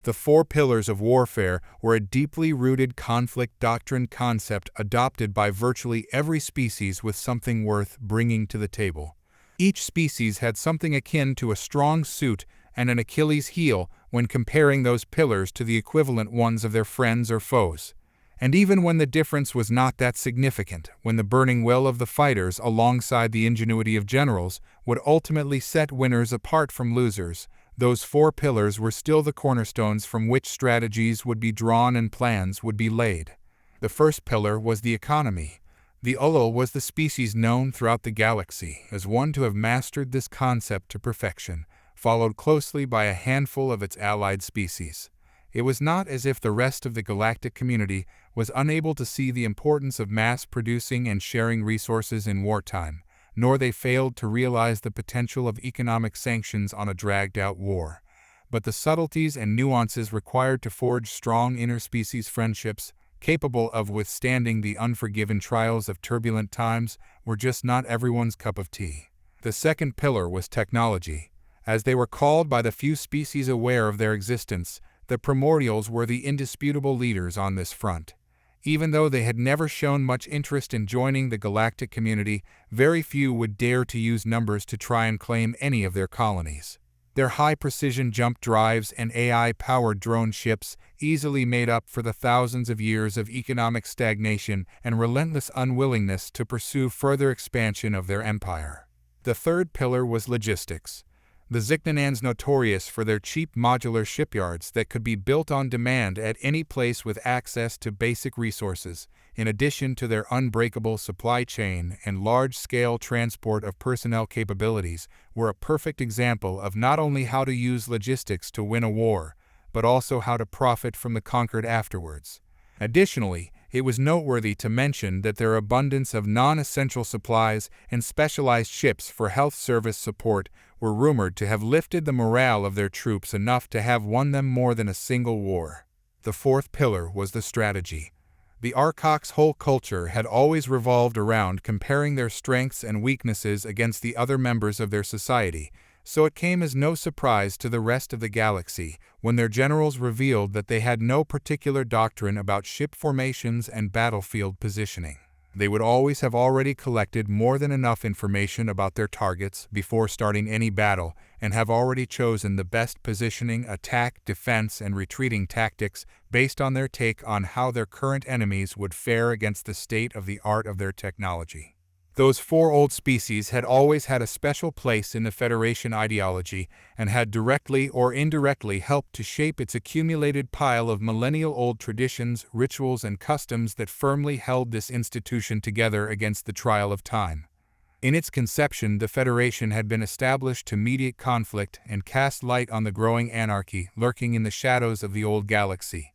The four pillars of warfare were a deeply rooted conflict doctrine concept adopted by virtually every species with something worth bringing to the table. Each species had something akin to a strong suit and an Achilles heel when comparing those pillars to the equivalent ones of their friends or foes. And even when the difference was not that significant, when the burning will of the fighters alongside the ingenuity of generals would ultimately set winners apart from losers, those four pillars were still the cornerstones from which strategies would be drawn and plans would be laid. The first pillar was the economy. The Ulul was the species known throughout the galaxy as one to have mastered this concept to perfection, followed closely by a handful of its allied species. It was not as if the rest of the galactic community was unable to see the importance of mass-producing and sharing resources in wartime, nor they failed to realize the potential of economic sanctions on a dragged-out war. But the subtleties and nuances required to forge strong interspecies friendships, capable of withstanding the unforgiven trials of turbulent times, were just not everyone's cup of tea. The second pillar was technology. As they were called by the few species aware of their existence, the primordials were the indisputable leaders on this front. Even though they had never shown much interest in joining the galactic community, very few would dare to use numbers to try and claim any of their colonies. Their high-precision jump drives and AI-powered drone ships easily made up for the thousands of years of economic stagnation and relentless unwillingness to pursue further expansion of their empire. The third pillar was logistics. The Ziknanans, notorious for their cheap modular shipyards that could be built on demand at any place with access to basic resources, in addition to their unbreakable supply chain and large-scale transport of personnel capabilities, were a perfect example of not only how to use logistics to win a war, but also how to profit from the conquered afterwards. Additionally, it was noteworthy to mention that their abundance of non-essential supplies and specialized ships for health service support were rumored to have lifted the morale of their troops enough to have won them more than a single war. The fourth pillar was the strategy. The Archok's whole culture had always revolved around comparing their strengths and weaknesses against the other members of their society, so it came as no surprise to the rest of the galaxy when their generals revealed that they had no particular doctrine about ship formations and battlefield positioning. They would always have already collected more than enough information about their targets before starting any battle and have already chosen the best positioning, attack, defense, and retreating tactics based on their take on how their current enemies would fare against the state-of-the-art of their technology. Those four old species had always had a special place in the Federation ideology and had directly or indirectly helped to shape its accumulated pile of millennial-old traditions, rituals, and customs that firmly held this institution together against the trial of time. In its conception, the Federation had been established to mediate conflict and cast light on the growing anarchy lurking in the shadows of the old galaxy.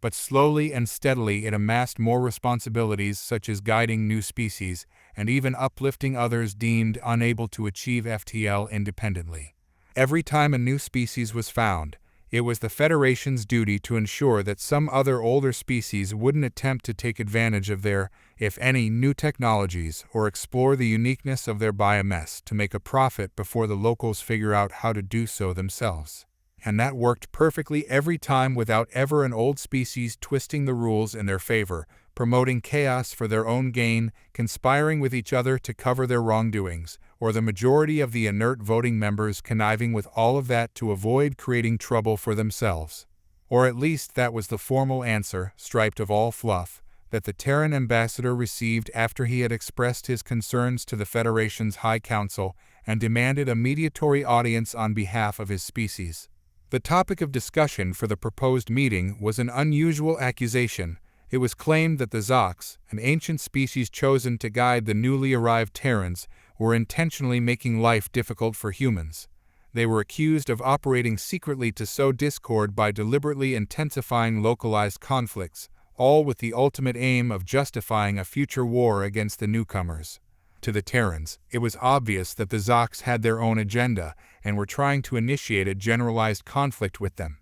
But slowly and steadily it amassed more responsibilities such as guiding new species and even uplifting others deemed unable to achieve FTL independently. Every time a new species was found, it was the Federation's duty to ensure that some other older species wouldn't attempt to take advantage of their, if any, new technologies or explore the uniqueness of their biomass to make a profit before the locals figure out how to do so themselves. And that worked perfectly every time without ever an old species twisting the rules in their favor, promoting chaos for their own gain, conspiring with each other to cover their wrongdoings, or the majority of the inert voting members conniving with all of that to avoid creating trouble for themselves. Or at least that was the formal answer, stripped of all fluff, that the Terran ambassador received after he had expressed his concerns to the Federation's High Council and demanded a mediatory audience on behalf of his species. The topic of discussion for the proposed meeting was an unusual accusation. It was claimed that the Zox, an ancient species chosen to guide the newly arrived Terrans, were intentionally making life difficult for humans. They were accused of operating secretly to sow discord by deliberately intensifying localized conflicts, all with the ultimate aim of justifying a future war against the newcomers. To the Terrans, it was obvious that the Zox had their own agenda and were trying to initiate a generalized conflict with them.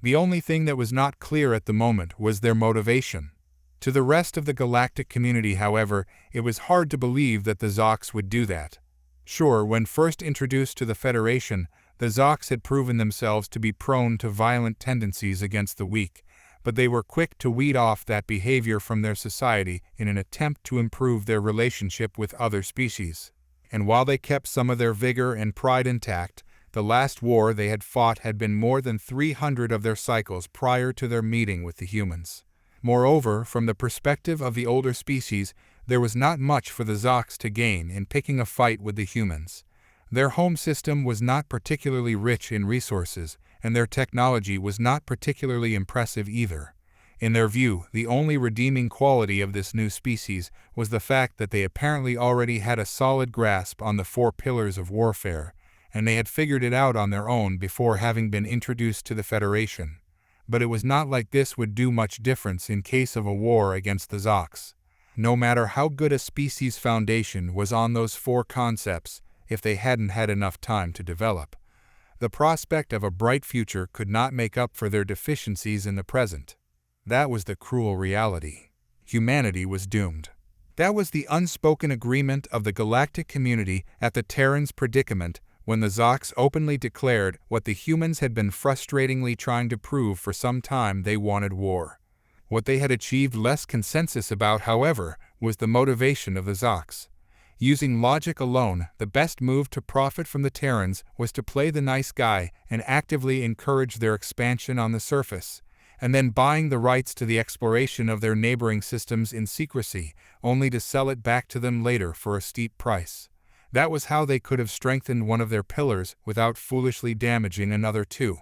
The only thing that was not clear at the moment was their motivation. To the rest of the galactic community, however, it was hard to believe that the Zox would do that. Sure, when first introduced to the Federation, The Zocs had proven themselves to be prone to violent tendencies against the weak, but they were quick to weed off that behavior from their society in an attempt to improve their relationship with other species. And while they kept some of their vigor and pride intact, the last war they had fought had been more than 300 of their cycles prior to their meeting with the humans. Moreover, from the perspective of the older species, there was not much for the Zocs to gain in picking a fight with the humans. Their home system was not particularly rich in resources, and their technology was not particularly impressive either. In their view, the only redeeming quality of this new species was the fact that they apparently already had a solid grasp on the 4 pillars of warfare, and they had figured it out on their own before having been introduced to the Federation. But it was not like this would do much difference in case of a war against the Zocs. No matter how good a species' foundation was on those 4 concepts, if they hadn't had enough time to develop, the prospect of a bright future could not make up for their deficiencies in the present. That was the cruel reality. Humanity was doomed. That was the unspoken agreement of the galactic community at the Terran's predicament when the Zocs openly declared what the humans had been frustratingly trying to prove for some time: they wanted war. What they had achieved less consensus about, however, was the motivation of the Zocs. Using logic alone, the best move to profit from the Terrans was to play the nice guy and actively encourage their expansion on the surface, and then buying the rights to the exploration of their neighboring systems in secrecy, only to sell it back to them later for a steep price. That was how they could have strengthened one of their pillars without foolishly damaging another 2.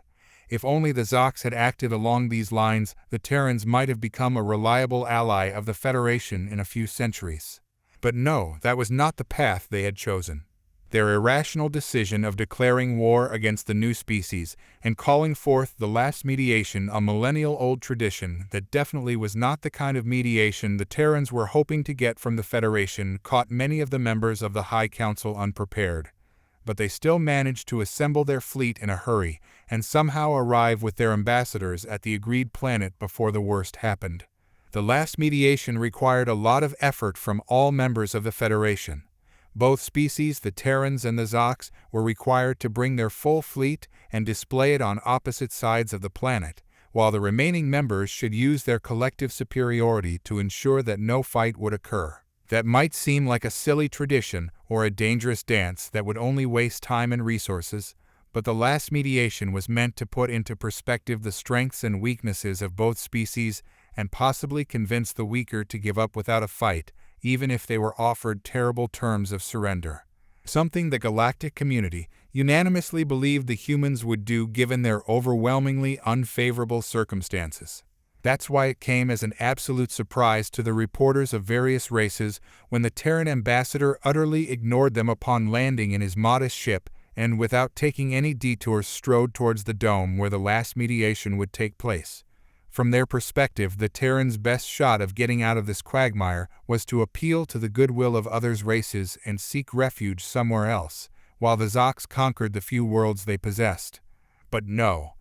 If only the Zocs had acted along these lines, the Terrans might have become a reliable ally of the Federation in a few centuries. But no, that was not the path they had chosen. Their irrational decision of declaring war against the new species and calling forth the last mediation, a millennial-old tradition that definitely was not the kind of mediation the Terrans were hoping to get from the Federation, caught many of the members of the High Council unprepared. But they still managed to assemble their fleet in a hurry and somehow arrive with their ambassadors at the agreed planet before the worst happened. The last mediation required a lot of effort from all members of the Federation. Both species, the Terrans and the Zocs, were required to bring their full fleet and display it on opposite sides of the planet, while the remaining members should use their collective superiority to ensure that no fight would occur. That might seem like a silly tradition or a dangerous dance that would only waste time and resources, but the last mediation was meant to put into perspective the strengths and weaknesses of both species and possibly convince the weaker to give up without a fight, even if they were offered terrible terms of surrender. Something the galactic community unanimously believed the humans would do given their overwhelmingly unfavorable circumstances. That's why it came as an absolute surprise to the reporters of various races when the Terran ambassador utterly ignored them upon landing in his modest ship and, without taking any detours, strode towards the dome where the last mediation would take place. From their perspective, the Terrans' best shot of getting out of this quagmire was to appeal to the goodwill of others' races and seek refuge somewhere else, while the Zocs conquered the few worlds they possessed. But no.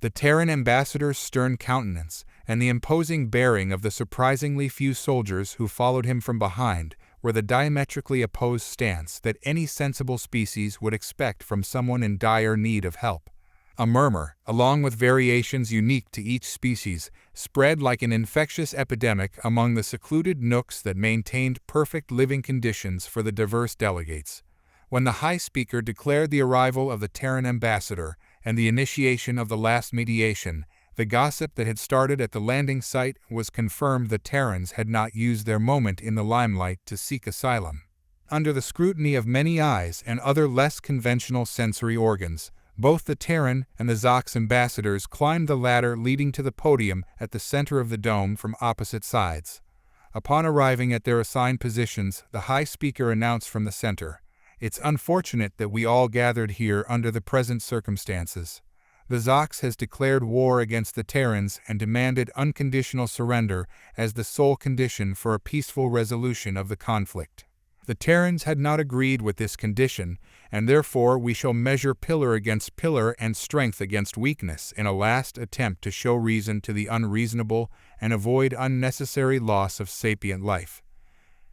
The Terran ambassador's stern countenance and the imposing bearing of the surprisingly few soldiers who followed him from behind were the diametrically opposed stance that any sensible species would expect from someone in dire need of help. A murmur, along with variations unique to each species, spread like an infectious epidemic among the secluded nooks that maintained perfect living conditions for the diverse delegates. When the High Speaker declared the arrival of the Terran ambassador and the initiation of the last mediation, the gossip that had started at the landing site was confirmed. The Terrans had not used their moment in the limelight to seek asylum. Under the scrutiny of many eyes and other less conventional sensory organs, both the Terran and the Zocs ambassadors climbed the ladder leading to the podium at the center of the dome from opposite sides. Upon arriving at their assigned positions, the High Speaker announced from the center, "It's unfortunate that we all gathered here under the present circumstances. The Zocs has declared war against the Terrans and demanded unconditional surrender as the sole condition for a peaceful resolution of the conflict. The Terrans had not agreed with this condition, and therefore we shall measure pillar against pillar and strength against weakness in a last attempt to show reason to the unreasonable and avoid unnecessary loss of sapient life."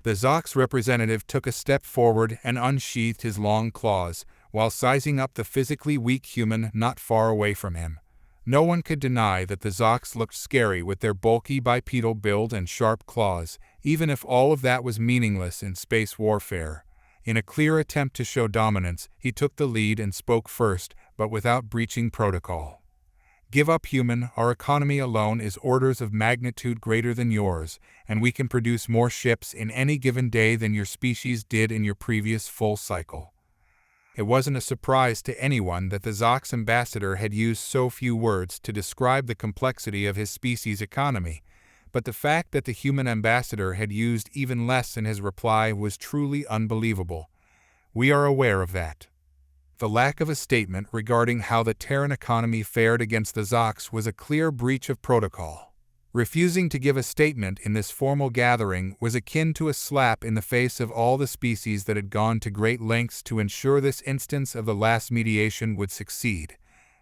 The Zocs representative took a step forward and unsheathed his long claws, while sizing up the physically weak human not far away from him. No one could deny that the Zocs looked scary with their bulky bipedal build and sharp claws, even if all of that was meaningless in space warfare. In a clear attempt to show dominance, he took the lead and spoke first, but without breaching protocol. "Give up, human. Our economy alone is orders of magnitude greater than yours, and we can produce more ships in any given day than your species did in your previous full cycle." It wasn't a surprise to anyone that the Zocs ambassador had used so few words to describe the complexity of his species' economy, but the fact that the human ambassador had used even less in his reply was truly unbelievable. We are aware of that. The lack of a statement regarding how the Terran economy fared against the Zocs was a clear breach of protocol. Refusing to give a statement in this formal gathering was akin to a slap in the face of all the species that had gone to great lengths to ensure this instance of the last mediation would succeed.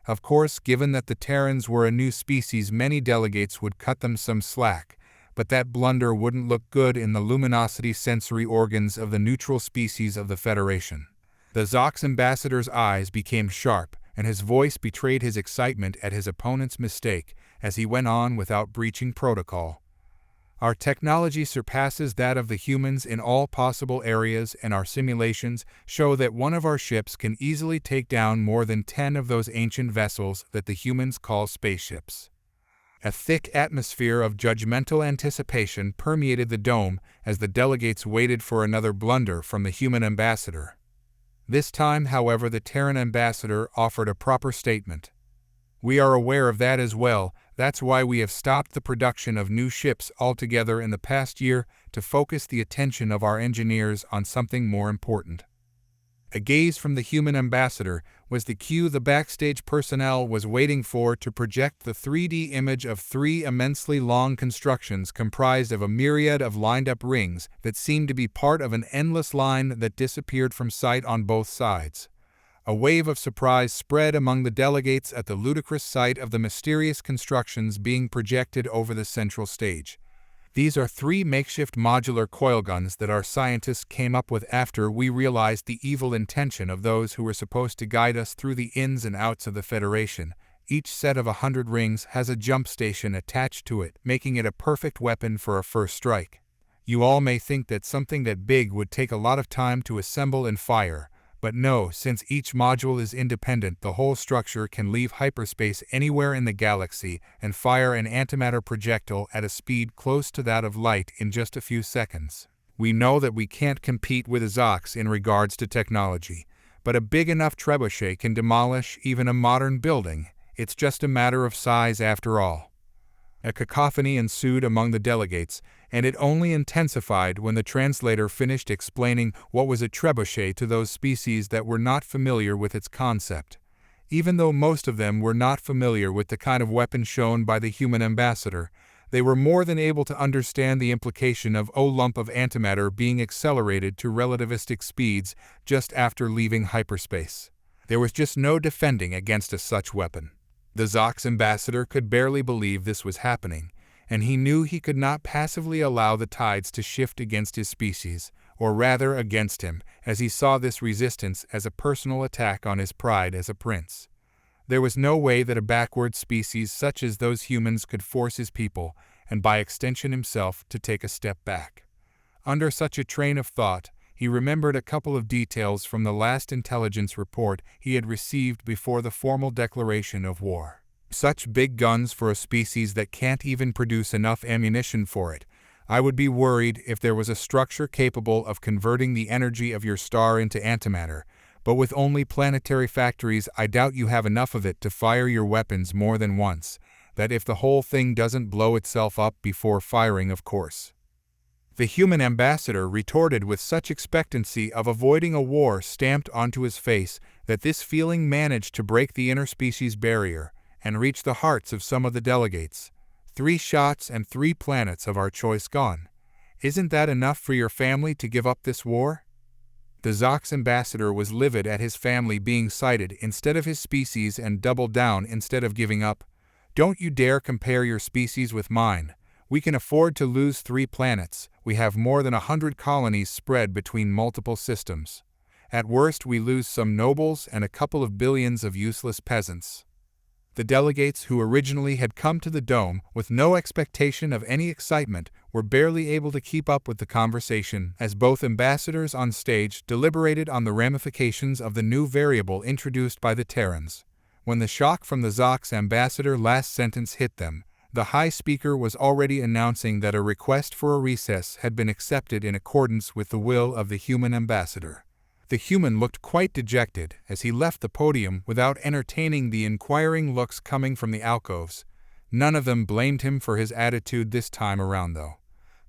Of course, given that the Terrans were a new species, many delegates would cut them some slack, but that blunder wouldn't look good in the luminosity sensory organs of the neutral species of the Federation. The Zocs ambassador's eyes became sharp, and his voice betrayed his excitement at his opponent's mistake as he went on without breaching protocol. "Our technology surpasses that of the humans in all possible areas, and our simulations show that one of our ships can easily take down more than 10 of those ancient vessels that the humans call spaceships." A thick atmosphere of judgmental anticipation permeated the dome as the delegates waited for another blunder from the human ambassador. This time, however, the Terran ambassador offered a proper statement. "We are aware of that as well. That's why we have stopped the production of new ships altogether in the past year to focus the attention of our engineers on something more important." A gaze from the human ambassador was the cue the backstage personnel was waiting for to project the 3D image of 3 immensely long constructions comprised of a myriad of lined-up rings that seemed to be part of an endless line that disappeared from sight on both sides. A wave of surprise spread among the delegates at the ludicrous sight of the mysterious constructions being projected over the central stage. "These are 3 makeshift modular coil guns that our scientists came up with after we realized the evil intention of those who were supposed to guide us through the ins and outs of the Federation. Each set of 100 rings has a jump station attached to it, making it a perfect weapon for a first strike. You all may think that something that big would take a lot of time to assemble and fire. But no, since each module is independent, the whole structure can leave hyperspace anywhere in the galaxy and fire an antimatter projectile at a speed close to that of light in just a few seconds. We know that we can't compete with the Zocs in regards to technology, but a big enough trebuchet can demolish even a modern building. It's just a matter of size after all." A cacophony ensued among the delegates, and it only intensified when the translator finished explaining what was a trebuchet to those species that were not familiar with its concept. Even though most of them were not familiar with the kind of weapon shown by the human ambassador, they were more than able to understand the implication of a lump of antimatter being accelerated to relativistic speeds just after leaving hyperspace. There was just no defending against such weapon. The Zocs ambassador could barely believe this was happening, and he knew he could not passively allow the tides to shift against his species, or rather against him, as he saw this resistance as a personal attack on his pride as a prince. There was no way that a backward species such as those humans could force his people, and by extension himself, to take a step back. Under such a train of thought, he remembered a couple of details from the last intelligence report he had received before the formal declaration of war. "Such big guns for a species that can't even produce enough ammunition for it. I would be worried if there was a structure capable of converting the energy of your star into antimatter, but with only planetary factories, I doubt you have enough of it to fire your weapons more than once. That if the whole thing doesn't blow itself up before firing, of course." The human ambassador retorted with such expectancy of avoiding a war stamped onto his face that this feeling managed to break the interspecies barrier and reach the hearts of some of the delegates. 3 shots and 3 planets of our choice gone. Isn't that enough for your family to give up this war? The Zocs ambassador was livid at his family being cited instead of his species and doubled down instead of giving up. "Don't you dare compare your species with mine. We can afford to lose 3 planets. We have more than 100 colonies spread between multiple systems. At worst, we lose some nobles and a couple of billions of useless peasants. The delegates who originally had come to the dome with no expectation of any excitement were barely able to keep up with the conversation as both ambassadors on stage deliberated on the ramifications of the new variable introduced by the Terrans. When the shock from the Zox ambassador last sentence hit them, the High Speaker was already announcing that a request for a recess had been accepted in accordance with the will of the human ambassador. The human looked quite dejected as he left the podium without entertaining the inquiring looks coming from the alcoves. None of them blamed him for his attitude this time around, though.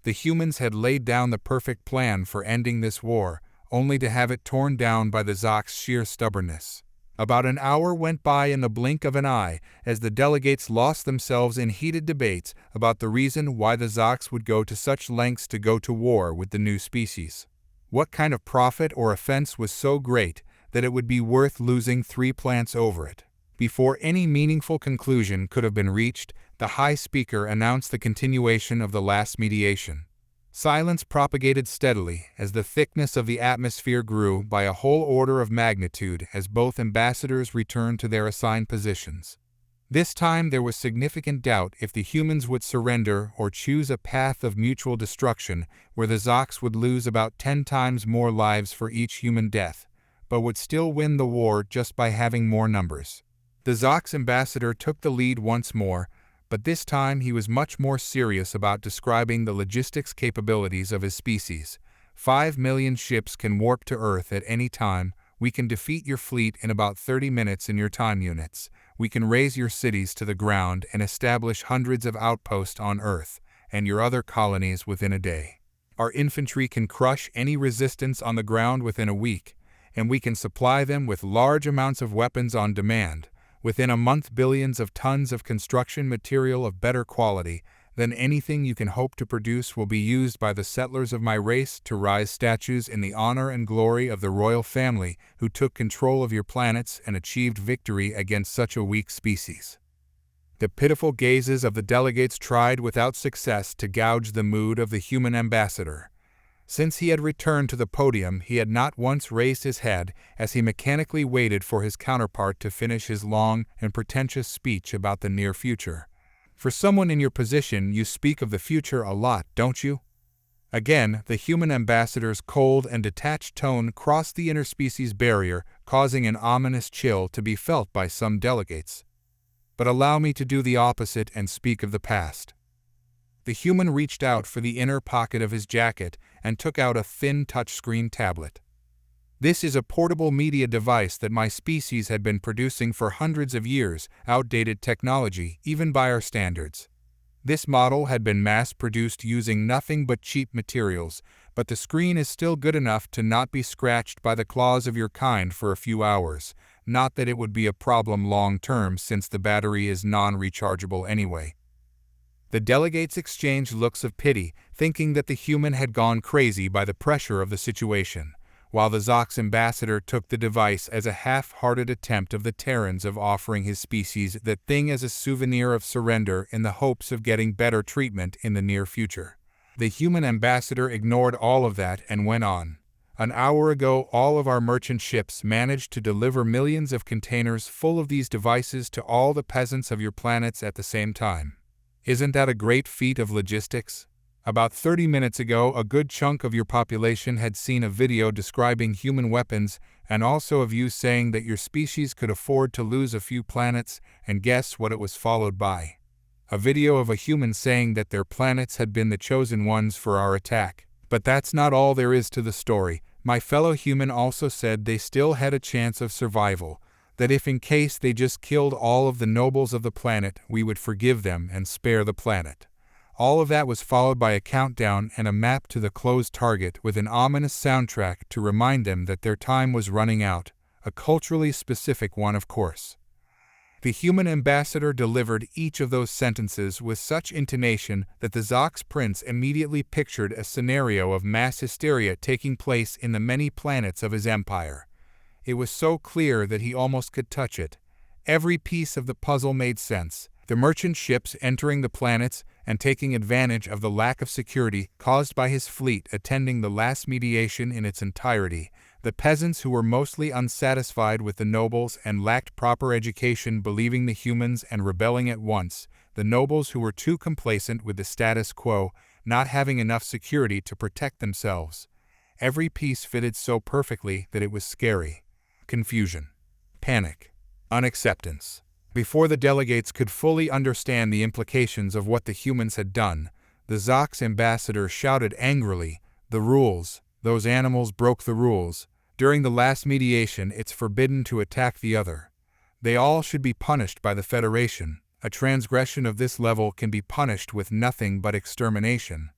The humans had laid down the perfect plan for ending this war, only to have it torn down by the Zox's sheer stubbornness. About an hour went by in the blink of an eye as the delegates lost themselves in heated debates about the reason why the Zox would go to such lengths to go to war with the new species. What kind of profit or offense was so great that it would be worth losing 3 plants over it? Before any meaningful conclusion could have been reached, the High Speaker announced the continuation of the last mediation. Silence propagated steadily as the thickness of the atmosphere grew by a whole order of magnitude as both ambassadors returned to their assigned positions. This time there was significant doubt if the humans would surrender or choose a path of mutual destruction where the Zox would lose about 10 times more lives for each human death, but would still win the war just by having more numbers. The Zox ambassador took the lead once more, but this time he was much more serious about describing the logistics capabilities of his species. 5 million ships can warp to Earth at any time. We can defeat your fleet in about 30 minutes in your time units. We can raise your cities to the ground and establish hundreds of outposts on Earth and your other colonies within a day. Our infantry can crush any resistance on the ground within a week, and we can supply them with large amounts of weapons on demand. Within a month, billions of tons of construction material of better quality than anything you can hope to produce will be used by the settlers of my race to raise statues in the honor and glory of the royal family who took control of your planets and achieved victory against such a weak species. The pitiful gazes of the delegates tried without success to gouge the mood of the human ambassador. Since he had returned to the podium, he had not once raised his head as he mechanically waited for his counterpart to finish his long and pretentious speech about the near future. For someone in your position, you speak of the future a lot, don't you? Again, the human ambassador's cold and detached tone crossed the interspecies barrier, causing an ominous chill to be felt by some delegates. But allow me to do the opposite and speak of the past. The human reached out for the inner pocket of his jacket and took out a thin touchscreen tablet. This is a portable media device that my species had been producing for hundreds of years, outdated technology, even by our standards. This model had been mass-produced using nothing but cheap materials, but the screen is still good enough to not be scratched by the claws of your kind for a few hours, not that it would be a problem long-term since the battery is non-rechargeable anyway. The delegates exchanged looks of pity, thinking that the human had gone crazy by the pressure of the situation, while the Zox ambassador took the device as a half-hearted attempt of the Terrans of offering his species that thing as a souvenir of surrender in the hopes of getting better treatment in the near future. The human ambassador ignored all of that and went on. An hour ago, all of our merchant ships managed to deliver millions of containers full of these devices to all the peasants of your planets at the same time. Isn't that a great feat of logistics? About 30 minutes ago, a good chunk of your population had seen a video describing human weapons and also of you saying that your species could afford to lose a few planets, and guess what it was followed by? A video of a human saying that their planets had been the chosen ones for our attack. But that's not all there is to the story. My fellow human also said they still had a chance of survival, that if in case they just killed all of the nobles of the planet, we would forgive them and spare the planet. All of that was followed by a countdown and a map to the closed target with an ominous soundtrack to remind them that their time was running out, a culturally specific one, of course. The human ambassador delivered each of those sentences with such intonation that the Zox prince immediately pictured a scenario of mass hysteria taking place in the many planets of his empire. It was so clear that he almost could touch it. Every piece of the puzzle made sense. The merchant ships entering the planets and taking advantage of the lack of security caused by his fleet attending the last mediation in its entirety, The peasants who were mostly unsatisfied with the nobles and lacked proper education believing the humans and rebelling at once, the nobles who were too complacent with the status quo, not having enough security to protect themselves. Every piece fitted so perfectly that it was scary. Confusion, panic, unacceptance. Before the delegates could fully understand the implications of what the humans had done, the Zox ambassador shouted angrily, "The rules! Those animals broke the rules. During the last mediation, it's forbidden to attack the other. They all should be punished by the Federation. A transgression of this level can be punished with nothing but extermination."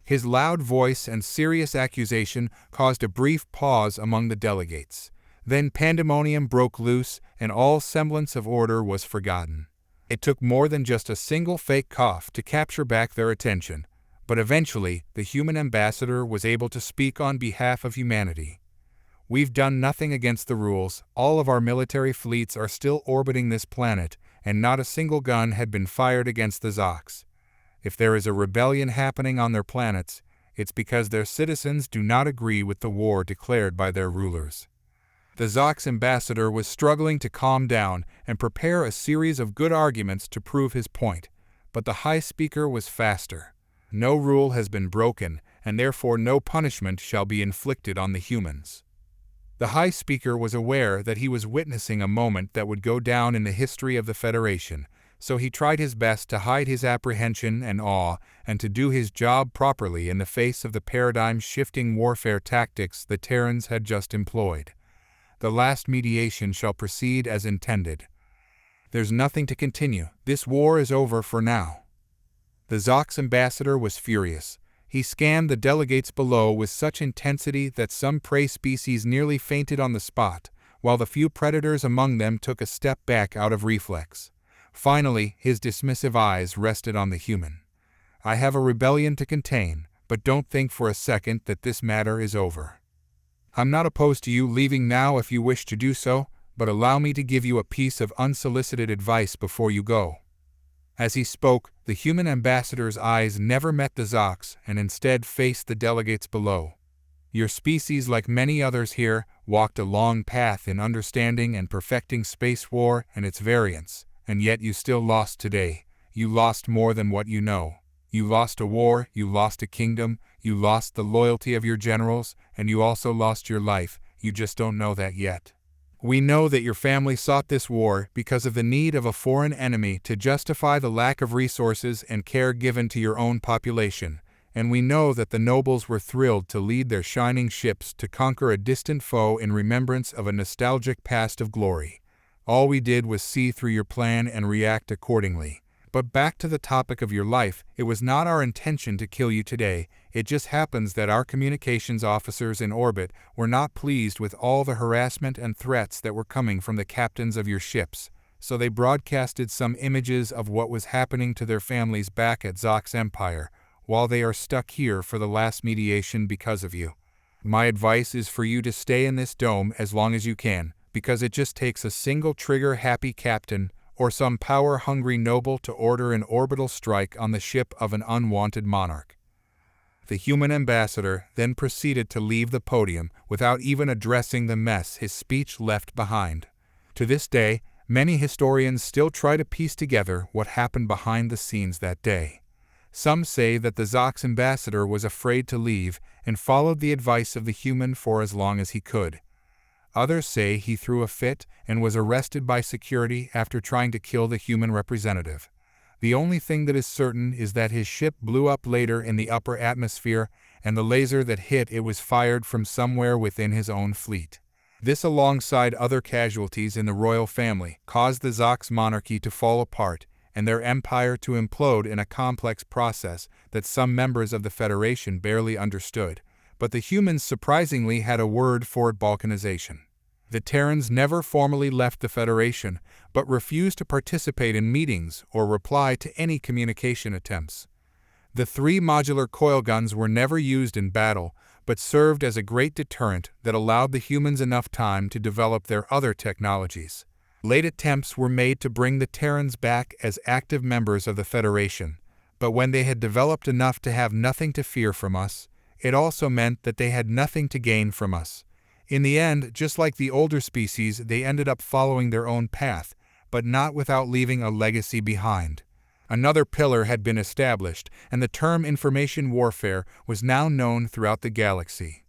His loud voice and serious accusation caused a brief pause among the delegates. Then pandemonium broke loose, and all semblance of order was forgotten. It took more than just a single fake cough to capture back their attention, but eventually the human ambassador was able to speak on behalf of humanity. "We've done nothing against the rules. All of our military fleets are still orbiting this planet, and not a single gun had been fired against the Zox. If there is a rebellion happening on their planets, it's because their citizens do not agree with the war declared by their rulers." The Zox ambassador was struggling to calm down and prepare a series of good arguments to prove his point, but the High Speaker was faster. "No rule has been broken, and therefore no punishment shall be inflicted on the humans." The High Speaker was aware that he was witnessing a moment that would go down in the history of the Federation, so he tried his best to hide his apprehension and awe and to do his job properly in the face of the paradigm-shifting warfare tactics the Terrans had just employed. "The last mediation shall proceed as intended. There's nothing to continue. This war is over for now." The Zox ambassador was furious. He scanned the delegates below with such intensity that some prey species nearly fainted on the spot, while the few predators among them took a step back out of reflex. Finally, his dismissive eyes rested on the human. "I have a rebellion to contain, but don't think for a second that this matter is over. I'm not opposed to you leaving now if you wish to do so, but allow me to give you a piece of unsolicited advice before you go." As he spoke, the human ambassador's eyes never met the Zox and instead faced the delegates below. "Your species, like many others here, walked a long path in understanding and perfecting space war and its variants, and yet you still lost today. You lost more than what you know. You lost a war, you lost a kingdom, you lost the loyalty of your generals, and you also lost your life. You just don't know that yet. We know that your family sought this war because of the need of a foreign enemy to justify the lack of resources and care given to your own population, and we know that the nobles were thrilled to lead their shining ships to conquer a distant foe in remembrance of a nostalgic past of glory. All we did was see through your plan and react accordingly. But back to the topic of your life, it was not our intention to kill you today. It just happens that our communications officers in orbit were not pleased with all the harassment and threats that were coming from the captains of your ships, so they broadcasted some images of what was happening to their families back at Zox Empire, while they are stuck here for the last mediation because of you. My advice is for you to stay in this dome as long as you can, because it just takes a single trigger-happy captain or some power-hungry noble to order an orbital strike on the ship of an unwanted monarch. The human ambassador then proceeded to leave the podium without even addressing the mess his speech left behind. To this day, many historians still try to piece together what happened behind the scenes that day. Some say that the Zox ambassador was afraid to leave and followed the advice of the human for as long as he could. Others say he threw a fit and was arrested by security after trying to kill the human representative. The only thing that is certain is that his ship blew up later in the upper atmosphere, and the laser that hit it was fired from somewhere within his own fleet. This, alongside other casualties in the royal family, caused the Zox monarchy to fall apart and their empire to implode in a complex process that some members of the Federation barely understood. But the humans surprisingly had a word for it: balkanization. The Terrans never formally left the Federation, but refused to participate in meetings or reply to any communication attempts. The 3 modular coil guns were never used in battle, but served as a great deterrent that allowed the humans enough time to develop their other technologies. Late attempts were made to bring the Terrans back as active members of the Federation, but when they had developed enough to have nothing to fear from us, it also meant that they had nothing to gain from us. In the end, just like the older species, they ended up following their own path, but not without leaving a legacy behind. Another pillar had been established, and the term information warfare was now known throughout the galaxy.